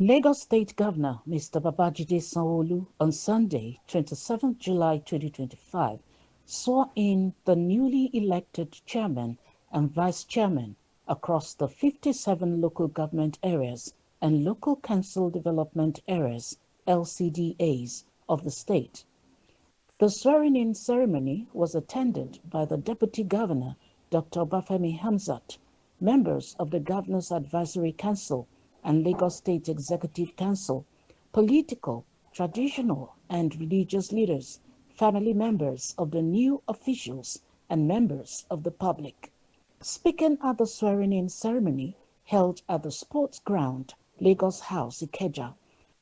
Lagos State Governor Mr. Babajide Sanwo-Olu on Sunday, 27 July 2025, swore in the newly elected chairman and vice chairman across the 57 local government areas and local council development areas (LCDAs) of the state. The swearing-in ceremony was attended by the Deputy Governor, Dr. Obafemi Hamzat, members of the Governor's Advisory Council and Lagos State Executive Council, political, traditional, and religious leaders, family members of the new officials, and members of the public. Speaking at the swearing-in ceremony held at the sports ground, Lagos House, Ikeja,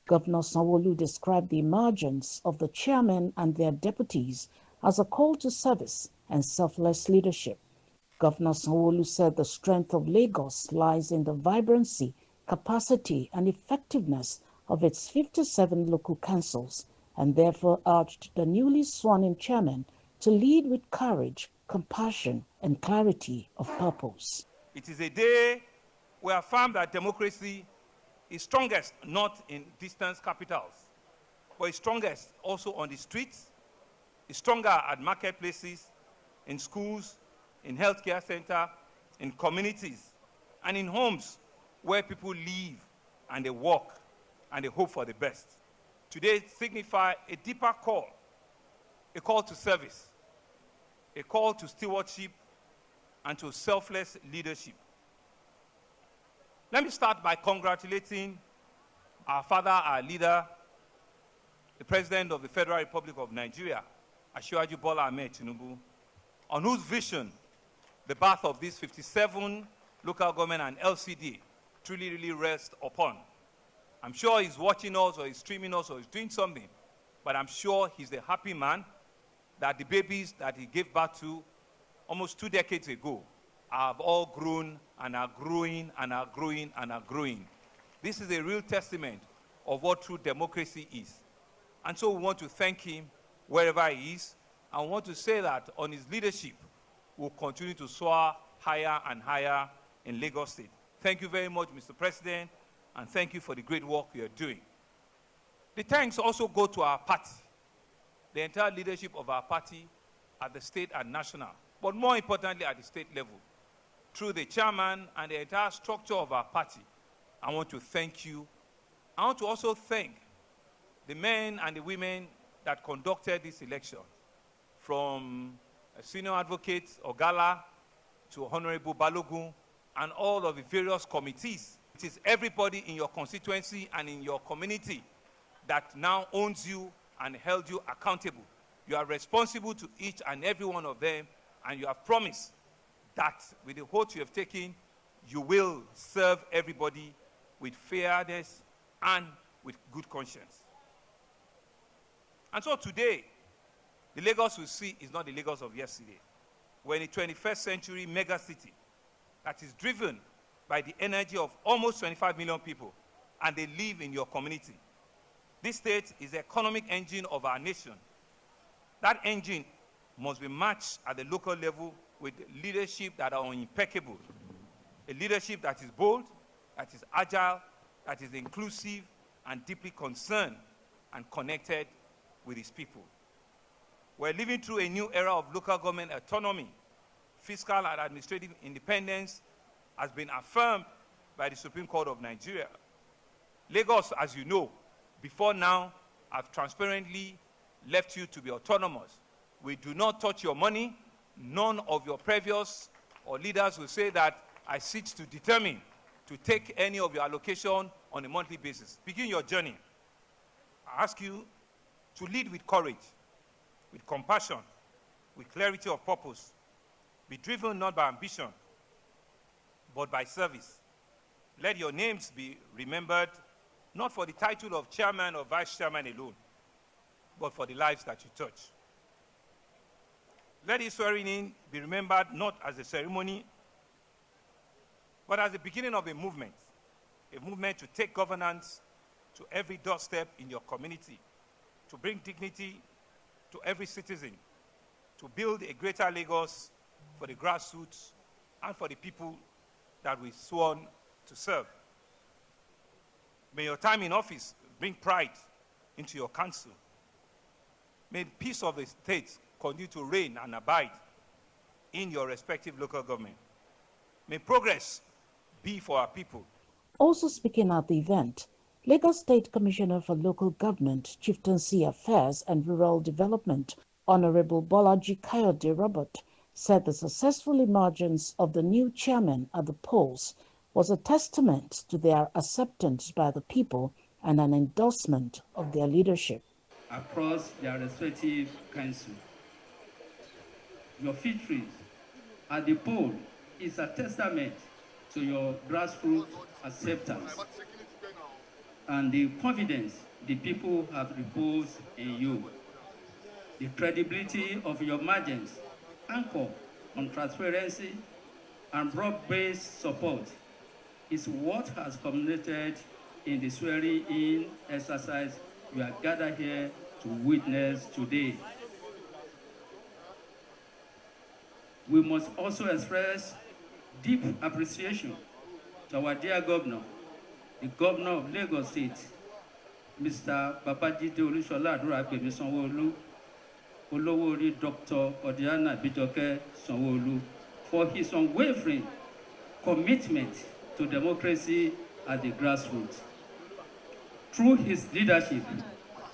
Governor Sanwo-Olu described the emergence of the chairmen and their deputies as a call to service and selfless leadership. Governor Sanwo-Olu said the strength of Lagos lies in the vibrancy, capacity, and effectiveness of its 57 local councils, and therefore urged the newly sworn-in chairman to lead with courage, compassion, and clarity of purpose. It is a day we affirm that democracy is strongest not in distant capitals, but is strongest also on the streets, is stronger at marketplaces, in schools, in healthcare centers, in communities, and in homes where people live and they work and they hope for the best. Today signifies a deeper call, a call to service, a call to stewardship and to selfless leadership. Let me start by congratulating our father, our leader, the President of the Federal Republic of Nigeria, Asiwaju Bola Ahmed Tinubu, on whose vision the birth of these 57 local government and LCDA truly really rests upon. I'm sure he's watching us or he's streaming us or he's doing something, but I'm sure he's a happy man that the babies that he gave birth to almost 2 decades ago have all grown and are growing and are growing and are growing. This is a real testament of what true democracy is. And so we want to thank him wherever he is, and we want to say that on his leadership, we'll continue to soar higher and higher in Lagos State. Thank you very much, Mr. President, and thank you for the great work you are doing. The thanks also go to our party, the entire leadership of our party at the state and national, but more importantly at the state level, through the chairman and the entire structure of our party. I want to thank you. I want to also thank the men and the women that conducted this election, from Senior Advocate Ogala to Honorable Balogun and all of the various committees. It is everybody in your constituency and in your community that now owns you and held you accountable. You are responsible to each and every one of them, and you have promised that with the oath you have taken, you will serve everybody with fairness and with good conscience. And so today, the Lagos we see is not the Lagos of yesterday. We're in a 21st century mega city that is driven by the energy of almost 25 million people, and they live in your community. This state is the economic engine of our nation. That engine must be matched at the local level with leadership that are impeccable, a leadership that is bold, that is agile, that is inclusive, and deeply concerned and connected with its people. We're living through a new era of local government autonomy. Fiscal and administrative independence has been affirmed by the Supreme Court of Nigeria. Lagos, as you know, before now, have transparently left you to be autonomous. We do not touch your money. None of your previous or leaders will say that I sit to determine to take any of your allocation on a monthly basis. Begin your journey. I ask you to lead with courage, with compassion, with clarity of purpose. Be driven not by ambition, but by service. Let your names be remembered not for the title of chairman or vice chairman alone, but for the lives that you touch. Let this swearing in be remembered not as a ceremony, but as the beginning of a movement to take governance to every doorstep in your community, to bring dignity to every citizen, to build a greater Lagos for the grassroots and for the people that we sworn to serve. May your time in office bring pride into your council. May the peace of the state continue to reign and abide in your respective local government. May progress be for our people. Also speaking at the event, Lagos State Commissioner for Local Government, Chieftaincy Affairs and Rural Development, Honorable Bolaji Kayode Robert, said the successful emergence of the new chairman at the polls was a testament to their acceptance by the people and an endorsement of their leadership. Across their respective councils, your victories at the poll is a testament to your grassroots acceptance and the confidence the people have reposed in you. The credibility of your margins anchor on transparency and broad-based support is what has culminated in the swearing-in exercise we are gathered here to witness today. We must also express deep appreciation to our dear governor, the governor of Lagos State, Mr. Babajide Olusola Aduragbemi Sanwo-Olu, Olówóorí Dr. Odiana Bijoke Sanwo-Olu, for his unwavering commitment to democracy at the grassroots. Through his leadership,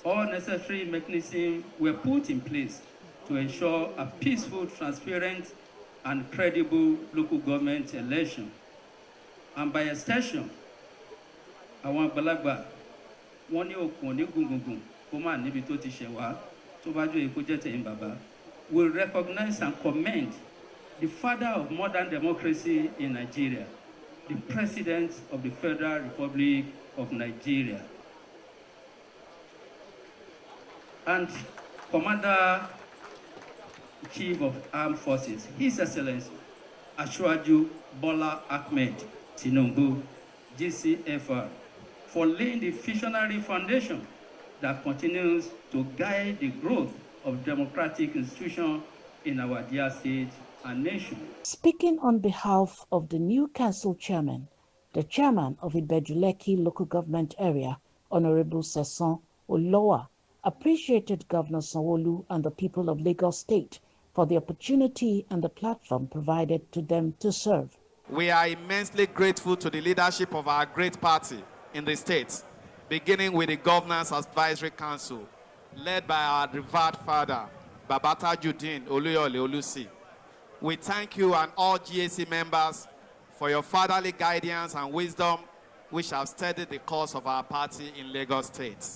all necessary mechanisms were put in place to ensure a peaceful, transparent, and credible local government election. And by extension, àwọn àgbàlagbà wọ́n ní okùn ní gungungun kó má níbi tó ti ṣẹ̀ wá tó bá jó èkó jẹ́ tẹ̀yìn bàbá. We recognize and commend the father of modern democracy in Nigeria, the President of the Federal Republic of Nigeria, and Commander-in-Chief of Armed Forces, His Excellency Asiwaju Bola Ahmed Tinubu, GCFR, for laying the visionary foundation that continues to guide the growth of democratic institutions in our dear state and nation. Speaking on behalf of the new council chairman, the chairman of Ibejuleki local government area, Honorable Sanwo-Olu, appreciated Governor Sanwo-Olu and the people of Lagos State for the opportunity and the platform provided to them to serve. We are immensely grateful to the leadership of our great party in the state, beginning with the Governance Advisory Council, led by our revered father, Babata Judin Oluyole Olusi. We thank you and all GAC members for your fatherly guidance and wisdom, which have steadied the course of our party in Lagos State.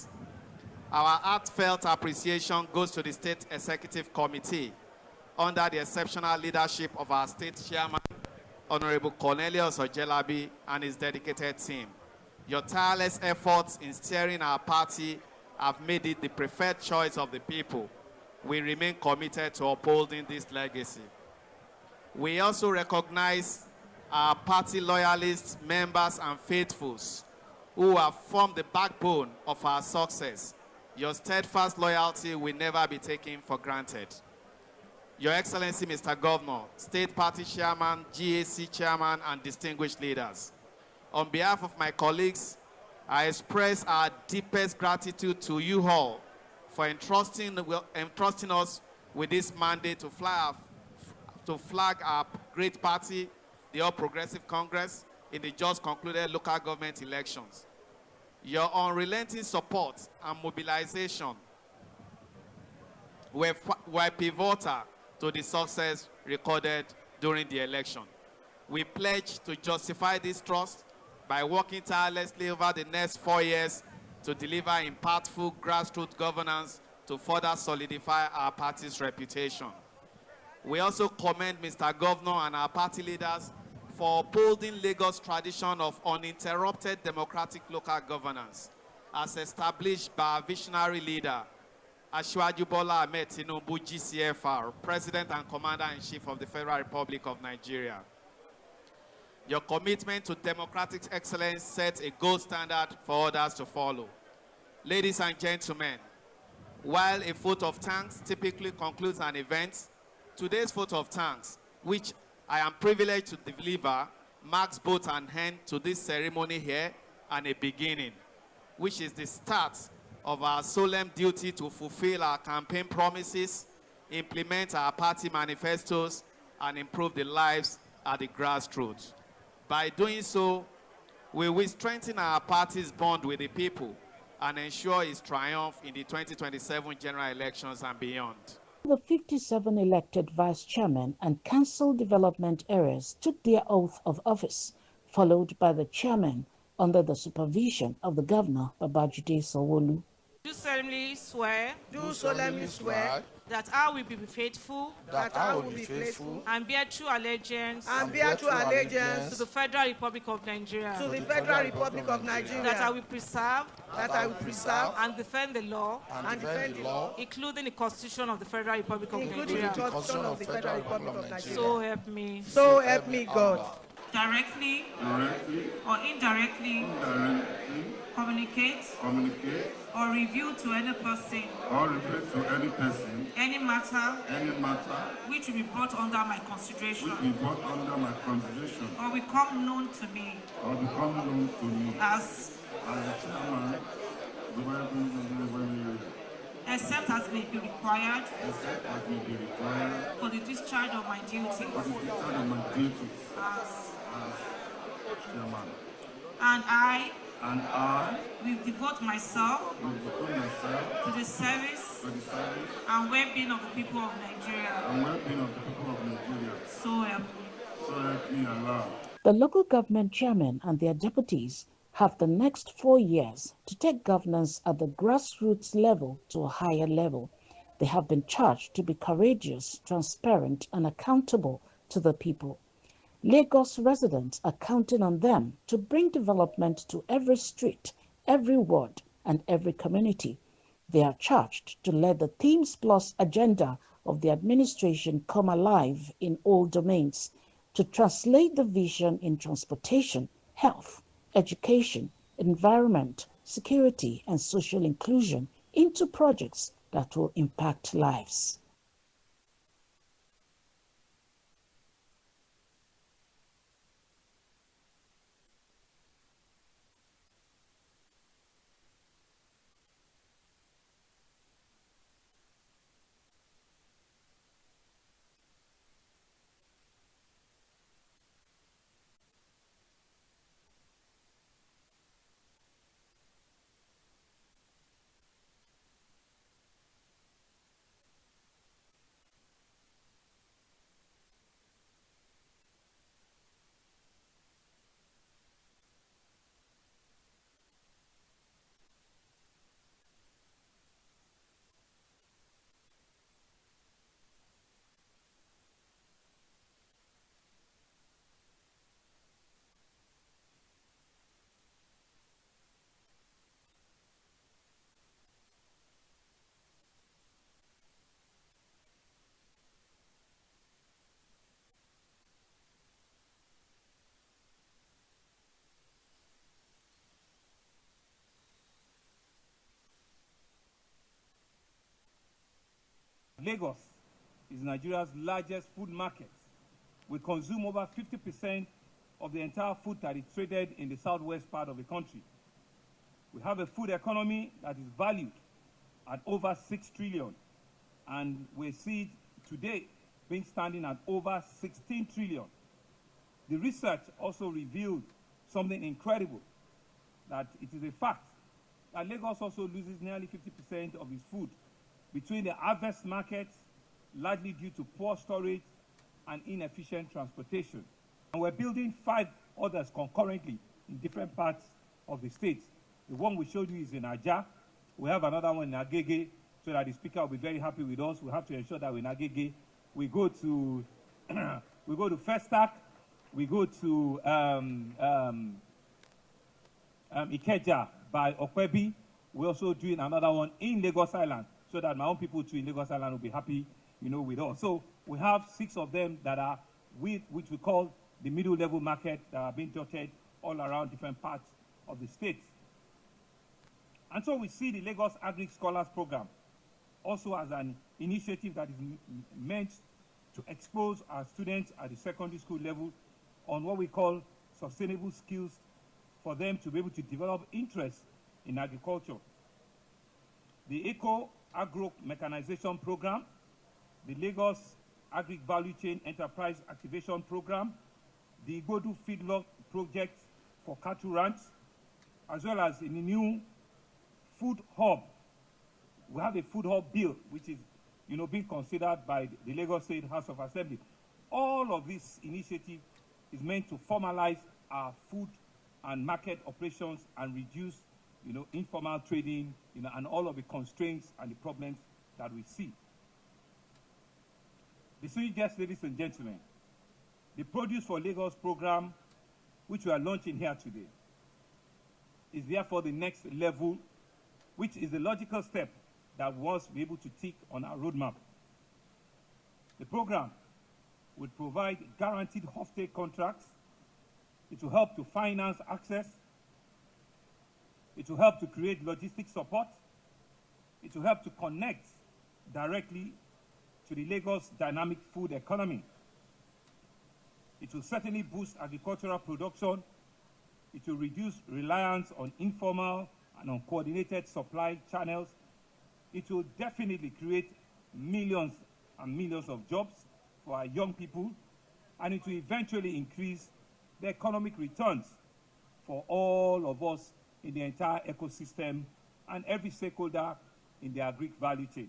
Our heartfelt appreciation goes to the State Executive Committee under the exceptional leadership of our state chairman, Honorable Cornelius Ojelabi, and his dedicated team. Your tireless efforts in steering our party have made it the preferred choice of the people. We remain committed to upholding this legacy. We also recognize our party loyalists, members, and faithfuls who have formed the backbone of our success. Your steadfast loyalty will never be taken for granted. Your Excellency, Mr. Governor, State Party Chairman, GAC Chairman, and distinguished leaders, on behalf of my colleagues, I express our deepest gratitude to you all for entrusting us with this mandate to flag our great party, the All Progressive Congress, in the just concluded local government elections. Your unrelenting support and mobilization were pivotal to the success recorded during the election. We pledge to justify this trust by working tirelessly over the next 4 years to deliver impactful grassroots governance to further solidify our party's reputation. We also commend Mr. Governor and our party leaders for upholding Lagos' tradition of uninterrupted democratic local governance, as established by our visionary leader, Asiwaju Bola Ahmed Tinubu, GCFR, President and Commander-in-Chief of the Federal Republic of Nigeria. Your commitment to democratic excellence sets a gold standard for others to follow. Ladies and gentlemen, while a vote of thanks typically concludes an event, today's vote of thanks, which I am privileged to deliver, marks both an end to this ceremony here and a beginning. which is the start of our solemn duty to fulfill our campaign promises, implement our party manifestos, and improve the lives at the grassroots. By doing so, we will strengthen our party's bond with the people and ensure its triumph in the 2027 general elections and beyond. The 57 elected vice chairmen and council development areas took their oath of office, followed by the chairman under the supervision of the governor, Babajide Sanwo-Olu. Do solemnly swear that I will be faithful I will be faithful and bear true allegiance allegiance to the Federal Republic of Nigeria, to the Federal Republic of Nigeria, that I will preserve and defend the law, and defend the law, including the Constitution of the Federal Republic of including Nigeria. the Constitution of the Federal Republic of Nigeria. So help me. So help me God. Directly or indirectly communicate or reveal to any person any matter which will be brought under my consideration or become known to me as except as may be required for the discharge of my duties as Chairman. And I And I will devote myself to the service and well-being of the people of Nigeria. So help me. So help me Allah. The local government chairmen and their deputies have the next 4 years to take governance at the grassroots level to a higher level. They have been charged to be courageous, transparent, and accountable to the people. Lagos residents are counting on them to bring development to every street, every ward, and every community. They are charged to let the Themes Plus agenda of the administration come alive in all domains, to translate the vision in transportation, health, education, environment, security, and social inclusion into projects that will impact lives. Lagos is Nigeria's largest food market. We consume over 50% of the entire food that is traded in the southwest part of the country. We have a food economy that is valued at over 6 trillion, and we see it today being standing at over 16 trillion. The research also revealed something incredible, that it is a fact that Lagos also loses nearly 50% of its food between the harvest markets, largely due to poor storage and inefficient transportation. And we're building 5 others concurrently in different parts of the state. The one we showed you is in Ajah. We have another one in Agege, so that the speaker will be very happy with us. We have to ensure that we're in Agege. We go to we go to Festac, we go to Ikeja by Okwebi. We're also doing another one in Lagos Island, so that my own people too in Lagos Island will be happy, with us. So we have 6 of them that are which we call the middle level market, that are being dotted all around different parts of the state. And so we see the Lagos Agri Scholars Program also as an initiative that is meant to expose our students at the secondary school level on what we call sustainable skills, for them to be able to develop interest in agriculture. The Eco-Agro Mechanization Program, the Lagos Agri Value Chain Enterprise Activation Program, the Igodu Feedlot Project for cattle ranch, as well as in the new food hub. We have a food hub bill, which is being considered by the Lagos State House of Assembly. All of this initiative is meant to formalize our food and market operations and reduce informal trading, and all of the constraints and the problems that we see. Distinguished guests, ladies and gentlemen, the Produce for Lagos program, which we are launching here today, is therefore the next level, which is the logical step that we must be able to tick on our roadmap. The program will provide guaranteed offtake contracts. It will help to finance access. It will help to create logistic support. It will help to connect directly to the Lagos dynamic food economy. It will certainly boost agricultural production. It will reduce reliance on informal and uncoordinated supply channels. It will definitely create millions and millions of jobs for our young people, and it will eventually increase the economic returns for all of us in the entire ecosystem and every stakeholder in the agri value chain.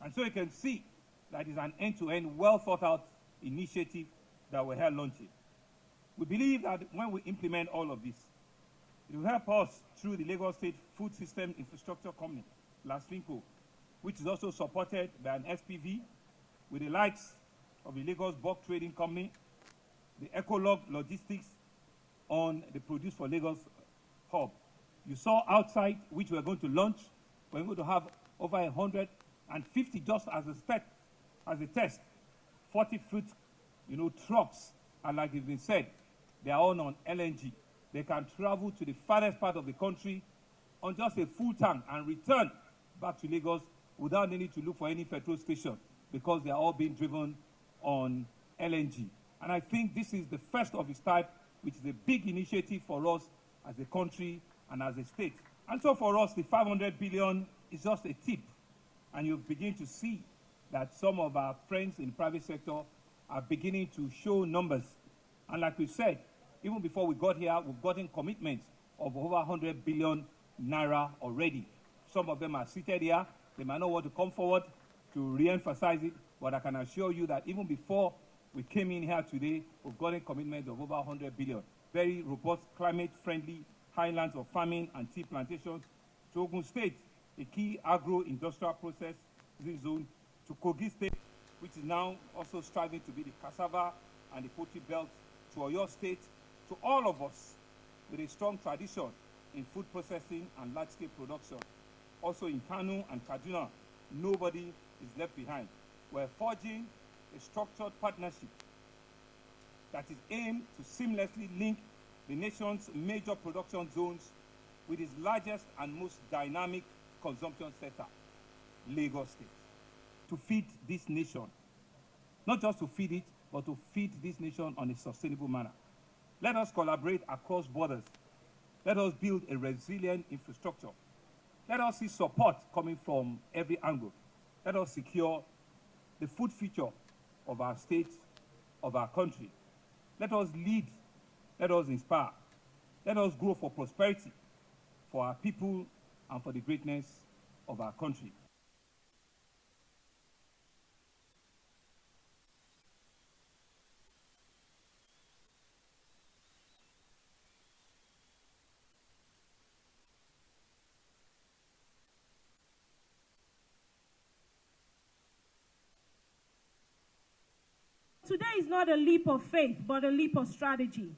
And so you can see that is an end-to-end, well-thought-out initiative that we're here launching. We believe that when we implement all of this, it will help us through the Lagos State Food System Infrastructure Company, LASG, which is also supported by an SPV with the likes of the Lagos Bulk Trading Company, the Ecolog Logistics on the Produce for Lagos hub. You saw outside, which we're going to launch. We're going to have over 150 just as a test, 40-foot, trucks, and like it's been said, they are all on LNG. They can travel to the farthest part of the country on just a full tank and return back to Lagos without needing to look for any petrol station because they are all being driven on LNG. And I think this is the first of its type, which is a big initiative for us as a country and as a state. And so for us, the 500 billion is just a tip. And you begin to see that some of our friends in the private sector are beginning to show numbers. And like we said, even before we got here, we've gotten commitments of over 100 billion Naira already. Some of them are seated here. They might not want to come forward to re-emphasize it, but I can assure you that even before we came in here today, we've gotten commitments of over 100 billion. Very robust, climate-friendly highlands of farming and tea plantations. To Ogun State, a key agro-industrial processing zone. To Kogi State, which is now also striving to be the cassava and the poultry belt. To Oyo State, to all of us with a strong tradition in food processing and large-scale production. Also in Kano and Kaduna, nobody is left behind. We're forging a structured partnership that is aimed to seamlessly link the nation's major production zones with its largest and most dynamic consumption sector, Lagos State, to feed this nation. Not just to feed it, but to feed this nation on a sustainable manner. Let us collaborate across borders. Let us build a resilient infrastructure. Let us see support coming from every angle. Let us secure the food future of our state, of our country. Let us lead. Let us inspire. Let us grow for prosperity, for our people, and for the greatness of our country. Today is not a leap of faith, but a leap of strategy.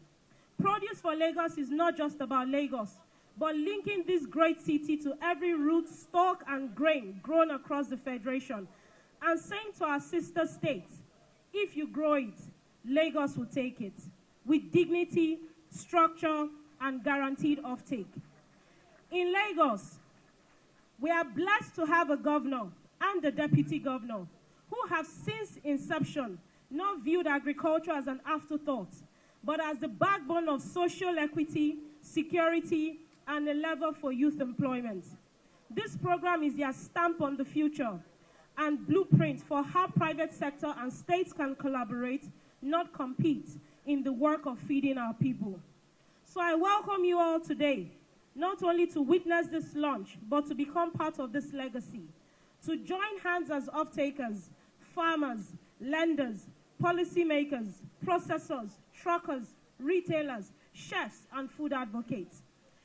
Produce for Lagos is not just about Lagos, but linking this great city to every root, stock, and grain grown across the Federation, and saying to our sister states, if you grow it, Lagos will take it, with dignity, structure, and guaranteed offtake. In Lagos, we are blessed to have a governor and a deputy governor who have since inception not viewed agriculture as an afterthought, but as the backbone of social equity, security, and a lever for youth employment. This program is their stamp on the future and blueprint for how private sector and states can collaborate, not compete, in the work of feeding our people. So I welcome you all today, not only to witness this launch, but to become part of this legacy, to join hands as off-takers, farmers, lenders, policymakers, processors, truckers, retailers, chefs, and food advocates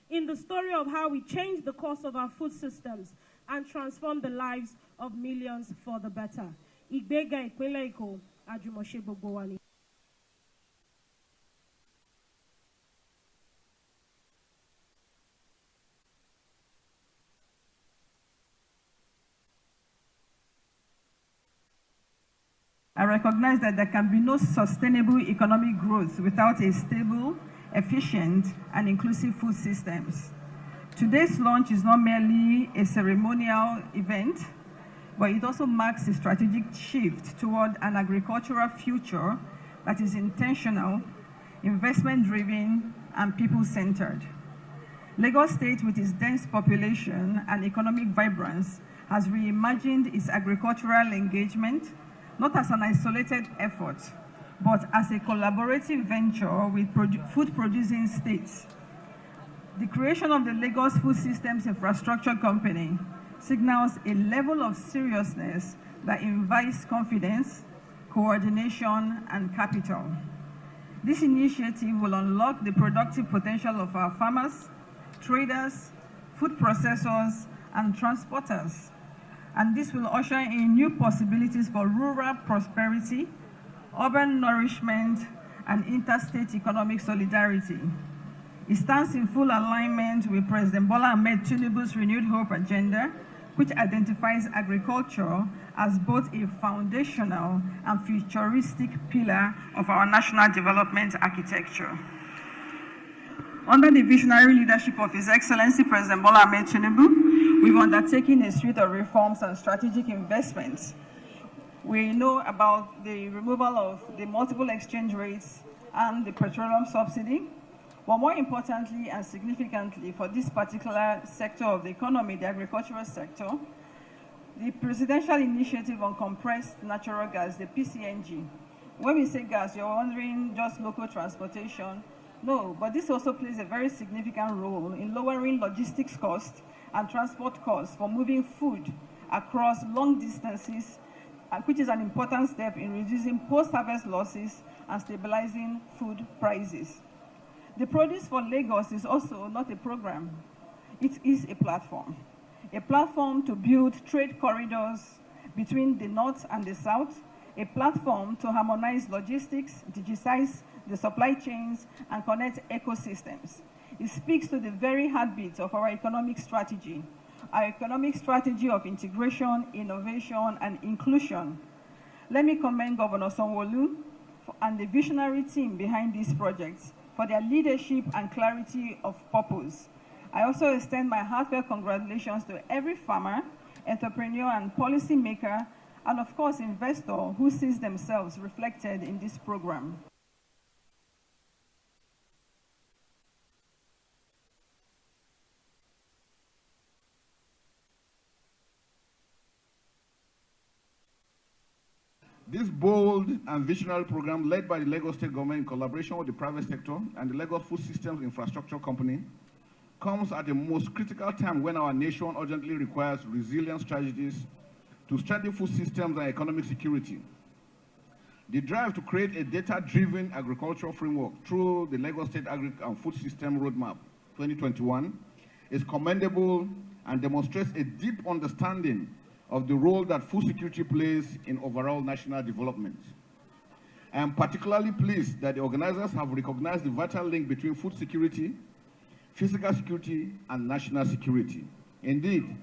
in the story of how we change the course of our food systems and transform the lives of millions for the better. Igbega Ìpínlẹ̀ Èkó, Àjùmọ̀ṣe gbogbo wa ni. I recognize that there can be no sustainable economic growth without a stable, efficient, and inclusive food systems. Today's launch is not merely a ceremonial event, but it also marks a strategic shift toward an agricultural future that is intentional, investment-driven, and people-centered. Lagos State, with its dense population and economic vibrance, has reimagined its agricultural engagement not as an isolated effort, but as a collaborative venture with food-producing states. The creation of the Lagos Food Systems Infrastructure Company signals a level of seriousness that invites confidence, coordination, and capital. This initiative will unlock the productive potential of our farmers, traders, food processors, and transporters. And this will usher in new possibilities for rural prosperity, urban nourishment, and interstate economic solidarity. It stands in full alignment with President Bola Ahmed Tinubu's Renewed Hope agenda, which identifies agriculture as both a foundational and futuristic pillar of our national development architecture. Under the visionary leadership of His Excellency President Bola Ahmed Tinubu, we've undertaken a suite of reforms and strategic investments. We know about the removal of the multiple exchange rates and the petroleum subsidy, but more importantly and significantly for this particular sector of the economy, the agricultural sector, the Presidential Initiative on Compressed Natural Gas, the PCNG. When we say gas, you're wondering just local transportation. No, but this also plays a very significant role in lowering logistics costs and transport costs for moving food across long distances, which is an important step in reducing post-harvest losses and stabilizing food prices. The Produce for Lagos is also not a program. It is a platform to build trade corridors between the North and the South, a platform to harmonize logistics, digitize the supply chains, and connect ecosystems. It speaks to the very heartbeat of our economic strategy of integration, innovation, and inclusion. Let me commend Governor Sanwo-Olu and the visionary team behind these projects for their leadership and clarity of purpose. I also extend my heartfelt congratulations to every farmer, entrepreneur, and policymaker, and of course, investor who sees themselves reflected in this program. This bold and visionary program, led by the Lagos State government in collaboration with the private sector and the Lagos Food Systems Infrastructure Company, comes at the most critical time when our nation urgently requires resilient strategies to strengthen food systems and economic security. The drive to create a data-driven agricultural framework through the Lagos State Agri and Food System Roadmap 2021 is commendable and demonstrates a deep understanding of the role that food security plays in overall national development. I am particularly pleased that the organizers have recognized the vital link between food security, physical security, and national security. Indeed,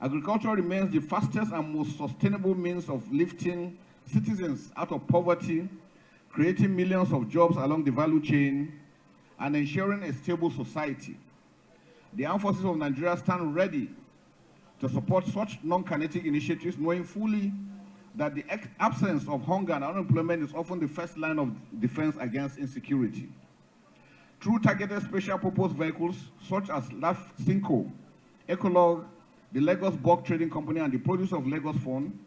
agriculture remains the fastest and most sustainable means of lifting citizens out of poverty, creating millions of jobs along the value chain, and ensuring a stable society. The armed forces of Nigeria stand ready to support such non-kinetic initiatives, knowing fully that the absence of hunger and unemployment is often the first line of defense against insecurity. Through targeted special purpose vehicles such as LASG, Ecolog, the Lagos Bulk Trading Company, and the Produce of Lagos Fund,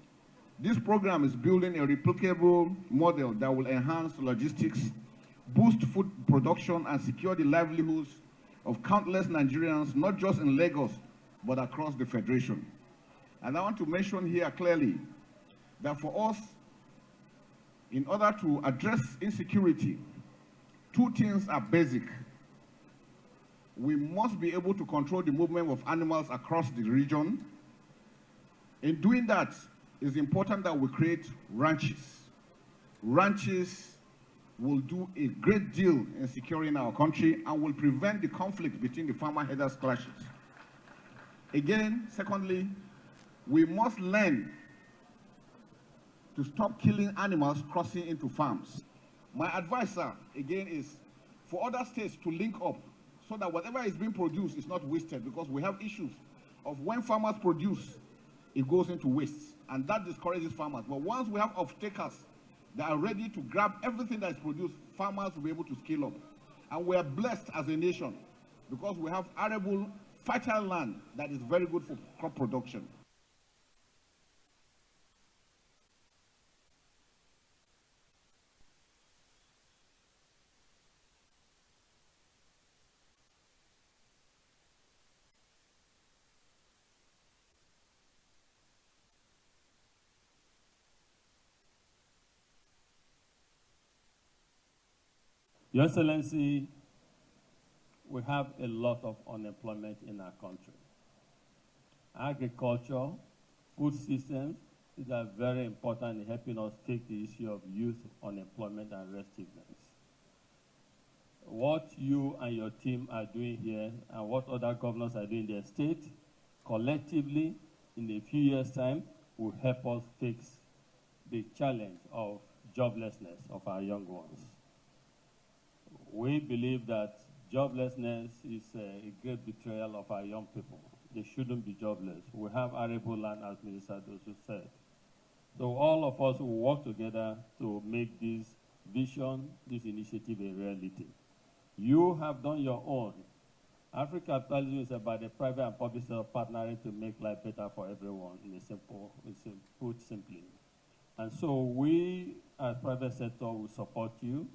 this program is building a replicable model that will enhance logistics, boost food production, and secure the livelihoods of countless Nigerians, not just in Lagos, but across the Federation. And I want to mention here clearly that for us, in order to address insecurity, two things are basic. We must be able to control the movement of animals across the region. In doing that, it's important that we create ranches. Ranches will do a great deal in securing our country and will prevent the conflict between the farmer-herders clashes. Again, secondly, we must learn to stop killing animals crossing into farms. My advice, sir, again, is for other states to link up so that whatever is being produced is not wasted, because we have issues of when farmers produce, it goes into waste, and that discourages farmers. But once we have off-takers that are ready to grab everything that is produced, farmers will be able to scale up. And we are blessed as a nation because we have arable, fertile land that is very good for crop production. Your Excellency, we have a lot of unemployment in our country. Agriculture, food systems, these are very important in helping us take the issue of youth unemployment and restiveness. What you and your team are doing here and what other governors are doing in their state, collectively, in a few years' time, will help us fix the challenge of joblessness of our young ones. We believe that joblessness is a great betrayal of our young people. They shouldn't be jobless. We have arable land, as Minister Dosu said. So all of us will work together to make this vision, this initiative a reality. You have done your own. Africa capitalism is about the private and public sector partnering to make life better for everyone, put simply. And so we, as private sector, will support you